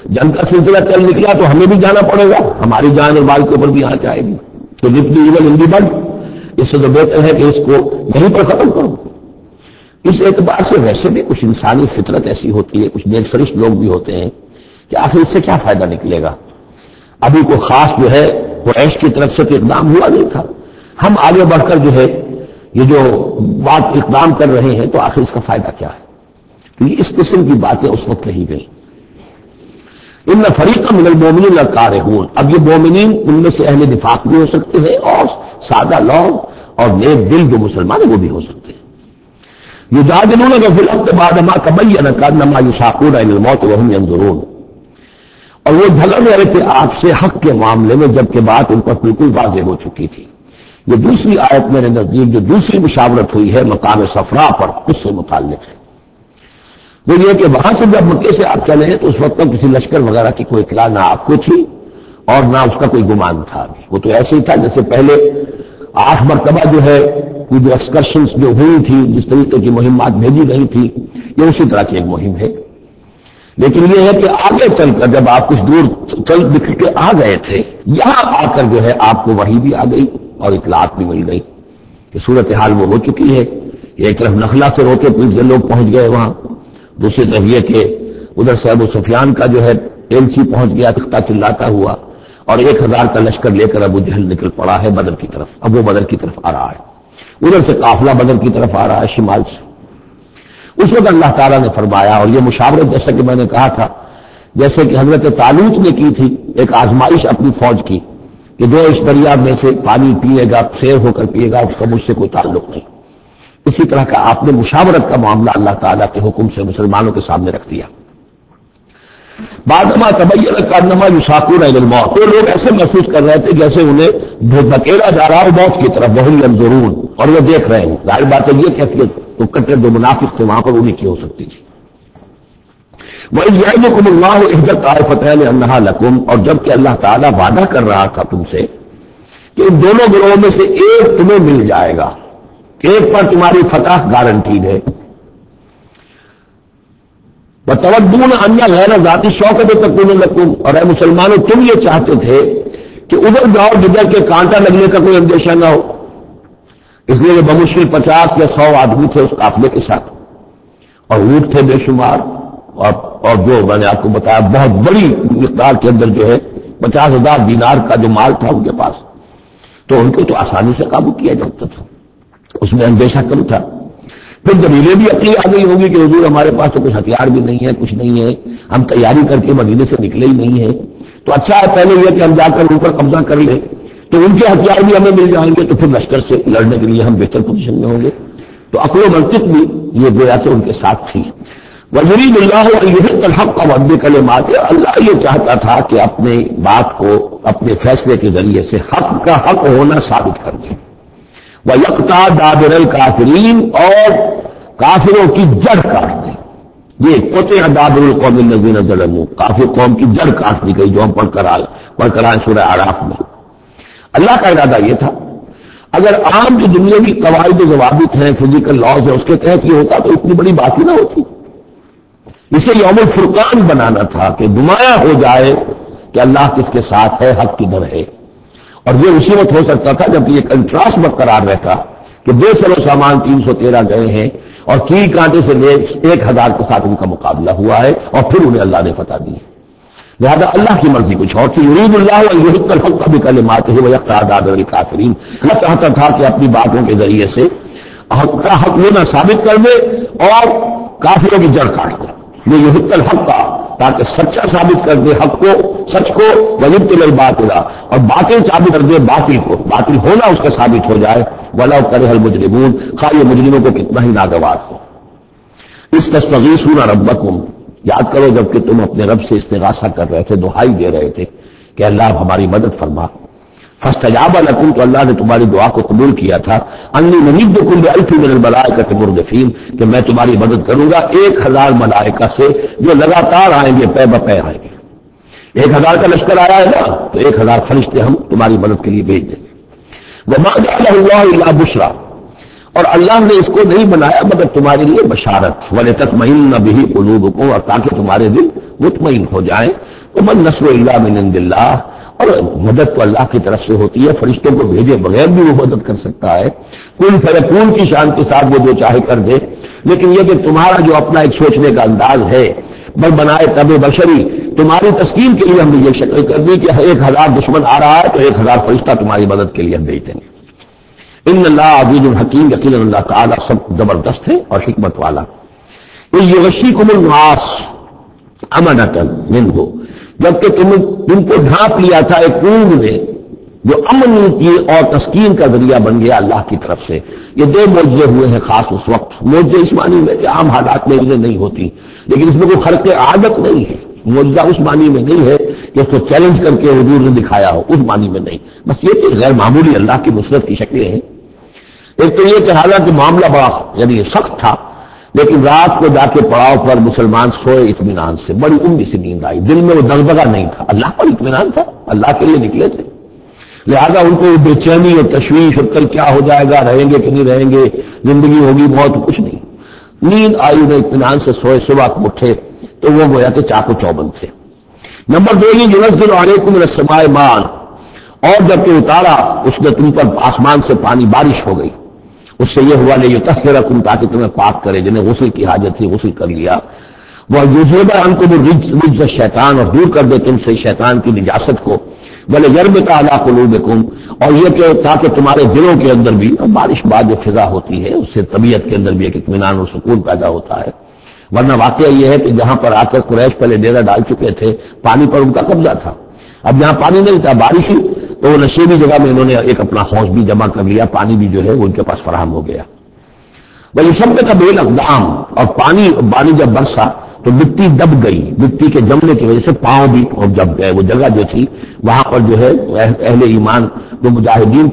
جنگ کا سلسلہ چل نکلا تو ہمیں بھی جانا پڑے گا، ہماری جان اور مال کے اوپر بھی آنچ آئے گی. تو جتنی ایون ان دی بڑھ، اس سے تو بہتر ہے کہ اس کو یہیں پر ختم کرو. اس اعتبار سے ویسے بھی کچھ انسانی فطرت ایسی ہوتی ہے، کچھ نیک سرشت لوگ بھی ہوتے ہیں کہ آخر اس سے کیا فائدہ نکلے گا. ابھی کوئی خاص جو ہے قریش کی طرف سے تو اقدام ہوا نہیں تھا، ہم آگے بڑھ کر جو ہے یہ جو بات اقدام کر رہے ہیں تو آخر اس کا فائدہ کیا ہے. تو یہ اس قسم کی باتیں اس وقت کہی گئی. ان فریقا من المؤمنین لکارہون، اب یہ مومنین ان میں سے اہل نفاق بھی ہو سکتے ہیں اور سادہ لوگ اور نیک دل جو مسلمان ہیں وہ بھی ہو سکتے ہیں. یجادلونک فی الحق بعد ما تبین کانما یساقون الی الموت وهم ینظرون، اور وہ جھگڑ رہے تھے آپ سے حق کے معاملے میں جبکہ بات ان پر بالکل واضح ہو چکی تھی. یہ دوسری آیت میرے نزدیک جو دوسری مشاورت ہوئی ہے مقام صفرا پر، اس سے متعلق ہے. وہ یہ کہ وہاں سے جب مکے سے آپ چلے ہیں تو اس وقت کسی لشکر وغیرہ کی کوئی اطلاع نہ آپ کو تھی اور نہ اس کا کوئی گمان تھا. وہ تو ایسے ہی تھا جیسے پہلے 8 مرتبہ جو ہے وہ جو ایکسکرشنز جو ہوئی تھی، جس طریقے کی مہمات بھیجی گئی تھی، یہ اسی طرح کی ایک مہم ہے. لیکن یہ ہے کہ آگے چل کر جب آپ کچھ دور چل نکل کے آ گئے تھے، یہاں آ کر جو ہے آپ کو وحی بھی آ گئی اور اطلاعات بھی مل گئی کہ صورتحال وہ ہو چکی ہے. ایک طرف نخلا سے روتے پیٹتے لوگ پہنچ گئے وہاں، دوسری طرف یہ کہ ادھر سے ابو سفیان کا جو ہے ایلچی پہنچ گیا تختہ چلاتا ہوا، اور 1000 کا لشکر لے کر ابو جہل نکل پڑا ہے بدر کی طرف. اب وہ بدر کی طرف آ رہا ہے، ادھر سے قافلہ بدر کی طرف آ رہا ہے شمال سے. اس وقت اللہ تعالیٰ نے فرمایا، اور یہ مشاورت جیسا کہ میں نے کہا تھا جیسے کہ حضرت طالوت نے کی تھی، ایک آزمائش اپنی فوج کی کہ جو اس دریا میں سے پانی پیے گا سیر ہو کر پیے گا اس کا مجھ سے کوئی تعلق نہیں. اسی طرح کا آپ نے مشاورت کا معاملہ اللہ تعالیٰ کے حکم سے مسلمانوں کے سامنے رکھ دیا. بعدما تبین کانما یساقون الی الموت، وہ لوگ ایسے محسوس کر رہے تھے جیسے انہیں دھکیلا جا رہا ہو موت کی طرف، وہم ینظرون، اور وہ دیکھ رہے ہیں. ظاہر بات ہے یہ کیفیت تو کٹر جو منافق تھے وہاں پر انہیں کی ہو سکتی تھی. وَإِذْ يَعِدُكُمُ اللَّهُ إِحْدَى الطَّائِفَتَيْنِ أَنَّهَا لَكُمْ، اور جب کہ اللہ تعالیٰ وعدہ کر رہا تھا تم سے کہ ان دونوں گروہوں میں سے ایک تمہیں مل جائے گا، ایک پر تمہاری فتح گارنٹیڈ ہے. وَتَوَدُّونَ أَنَّ غَيْرَ ذَاتِ الشَّوْكَةِ تَكُونُ لَكُمْ، اور اے مسلمانوں تم یہ چاہتے تھے کہ ادھر جاؤ جدھر کے کانٹا لگنے کا کوئی اندیشہ نہ ہو. اس لیے بمشکل 50 یا 100 آدمی تھے اس قافلے کے ساتھ، اور اونٹ تھے بے شمار، اور جو میں نے آپ کو بتایا بہت بڑی مقدار کے اندر جو ہے 50,000 دینار کا جو مال تھا ان کے پاس، تو ان کو تو آسانی سے قابو کیا جاتا تھا، اس میں اندیشہ کم تھا. پھر جب انہیں بھی عقل آ گئی ہوگی کہ حضور ہمارے پاس تو کچھ ہتھیار بھی نہیں ہے، کچھ نہیں ہے، ہم تیاری کر کے مدینے سے نکلے ہی نہیں ہیں، تو اچھا ہے پہلے یہ کہ ہم جا کر اوپر قبضہ کر لیں تو ان کے ہتھیار بھی ہمیں مل جائیں گے، تو پھر لشکر سے لڑنے کے لیے ہم بہتر پوزیشن میں ہوں گے. تو عقل و منطق بھی یہ گویا کہ ان کے ساتھ تھی. وَيُرِيدُ اللَّهُ أَن يُحِقَّ الْحَقَّ وَبِكَلِمَاتِهِ، اللہ یہ چاہتا تھا کہ اپنے بات کو اپنے فیصلے کے ذریعے سے حق کا حق ہونا ثابت کر دے. وَيَقْطَعَ دَابِرَ الْكَافِرِينَ، اور کافروں کی جڑ کاٹ دے. یہ قطع دابر القوم الذین ظلموا، کافر قوم کی جڑ کاٹ دی گئی جو ہم پڑھ کر آئے سورہ اعراف میں. اللہ کا ارادہ یہ تھا اگر عام جو دنیا کی قواعد و ضوابط ہیں، فزیکل لاز ہیں، اس کے تحت یہ ہوتا تو اتنی بڑی بات ہی نہ ہوتی. اسے یوم الفرقان بنانا تھا کہ نمایاں ہو جائے کہ اللہ کس کے ساتھ ہے، حق کدھر ہے. اور یہ اسی وقت ہو سکتا تھا جب یہ کنٹراسٹ برقرار رہتا کہ بے سر و سامان 313 گئے ہیں اور کیل کانٹے سے 1000 کے ساتھ ان کا مقابلہ ہوا ہے اور پھر انہیں اللہ نے فتح دی. لہذا اللہ کی مرضی کچھ اور تھی. یرید اللہ ان یحق الحق بکلماتہ ویقطع دابر الکافرین، اللہ چاہتا تھا کہ اپنی باتوں کے ذریعے سے حق کا حق ہونا ثابت کر دے اور کافروں کی جڑ کاٹ دے. یہ یحق الحق کا، تاکہ سچا ثابت کر دے حق کو، سچ کو، ویبطل الباطل، اور باطل ثابت کر دے باطل کو، باطل ہونا اس کا ثابت ہو جائے. ولو کرہ المجرمون، خواہ یہ مجرموں کو کتنا ہی ناگوار ہو. استستغیثون ربکم، یاد کرو جب کہ تم اپنے رب سے استغاثہ کر رہے تھے، دعائی دے رہے تھے کہ اللہ ہماری مدد فرما. فاستجاب لکم، تو اللہ نے تمہاری دعا کو قبول کیا تھا. انی ممدکم بألف من الملائکۃ مردفین، کہ میں تمہاری مدد کروں گا 1000 ملائکہ سے جو لگاتار آئیں گے، پے بپے آئیں گے. 1000 کا لشکر آیا ہے نا، تو 1000 فرشتے ہم تمہاری مدد کے لیے بھیج دیں گے. وما جعلہ اللہ الا بشرا، اور اللہ نے اس کو نہیں بنایا مگر تمہارے لیے بشارت، وَلِتَطْمَئِنَّ بِهِ قُلُوبُكُمْ، اور تاکہ تمہارے دل مطمئن ہو جائیں۔ وَمَا النَّصْرُ إِلَّا مِنْ عِنْدِ اللَّهِ، اور مدد تو اللہ کی طرف سے ہوتی ہے، فرشتوں کو بھیجے بغیر بھی وہ مدد کر سکتا ہے، کن فیکون کی شان کے ساتھ وہ جو چاہے کر دے۔ لیکن یہ کہ تمہارا جو اپنا ایک سوچنے کا انداز ہے، بل بنائے طب بشری، تمہاری تسکین کے لیے ہم نے یہ شکل کر دی کہ 1000 دشمن آ رہا ہے تو 1000 فرشتہ تمہاری مدد کے لیے ہم بھیج دیں گے۔ ان اللہ عزیز الحکیم، یقینا اللہ تعالیٰ سب زبردست ہے اور حکمت والا۔ یغشیکم النعاس امنۃ منہ، جبکہ تم کو ڈھانپ لیا تھا ایک اونگ نے جو امن کی اور تسکین کا ذریعہ بن گیا اللہ کی طرف سے۔ یہ 2 معجزے ہوئے ہیں خاص اس وقت، معجزے اس معنی میں کہ عام حالات میں انہیں نہیں ہوتی، لیکن اس میں کوئی خرق عادت نہیں ہے۔ معجزہ اس معنی میں نہیں ہے کہ اس کو چیلنج کر کے حضور نے دکھایا ہو، اس معنی میں نہیں، بس یہ کہ غیر معمولی اللہ کی نصرت کی شکلیں ہیں۔ ایک تو یہ کہ حالانکہ معاملہ بڑا یعنی سخت تھا، لیکن رات کو جا کے پڑاؤ پر مسلمان سوئے اطمینان سے، بڑی عمدی سی نیند آئی، دل میں وہ دغدغہ نہیں تھا، اللہ پر اطمینان تھا، اللہ کے لیے نکلے تھے، لہذا ان کو بے چینی اور تشویش اور کل کیا ہو جائے گا، رہیں گے کہ نہیں رہیں گے، زندگی ہوگی موت، کچھ نہیں، نیند آئی، انہیں اطمینان سے سوئے، صبح کو اٹھے تو وہ گویا کہ چاق و چوبند تھے۔ نمبر 2 یہ ينزل علیکم من السماء ماء، اور جب کہ اتارا اس نے تم پر آسمان سے پانی، بارش ہو گئی، اس سے یہ ہوا لیطہرکم، تاکہ تمہیں پاک کرے، جنہیں غسل کی حاجت تھی غسل کر لیا، وَيُذْهِبَ عَنْكُمُ الرِّجْسَ الشَّيْطَانَ، اور دور کر دے تم سے شیطان کی نجاست کو، وَلِيَرْبِطَ عَلَىٰ قُلُوبِكُمْ، اور یہ کہ تاکہ تمہارے دلوں کے اندر بھی، اور بارش بعد جو فضا ہوتی ہے اس سے طبیعت کے اندر بھی ایک اطمینان اور سکون پیدا ہوتا ہے، ورنہ واقعہ یہ ہے کہ جہاں پر آ کر قریش پہلے ڈیرہ ڈال چکے تھے، پانی پر ان کا قبضہ تھا، اب جہاں پانی نہیں تھا، بارش ہی، تو وہ نشیبی جگہ میں انہوں نے ایک اپنا حوض بھی جمع کر لیا، پانی بھی جو ہے وہ ان کے پاس فراہم ہو گیا۔ وَيُثَبِّتَ بِهِ الْأَقْدَامَ، اور پانی جب برسا تو مٹی دب گئی، مٹی کے جمنے کی وجہ سے پاؤں بھی جب گئے، وہ جگہ جو تھی وہاں پر جو ہے اہل ایمان جو مجاہدین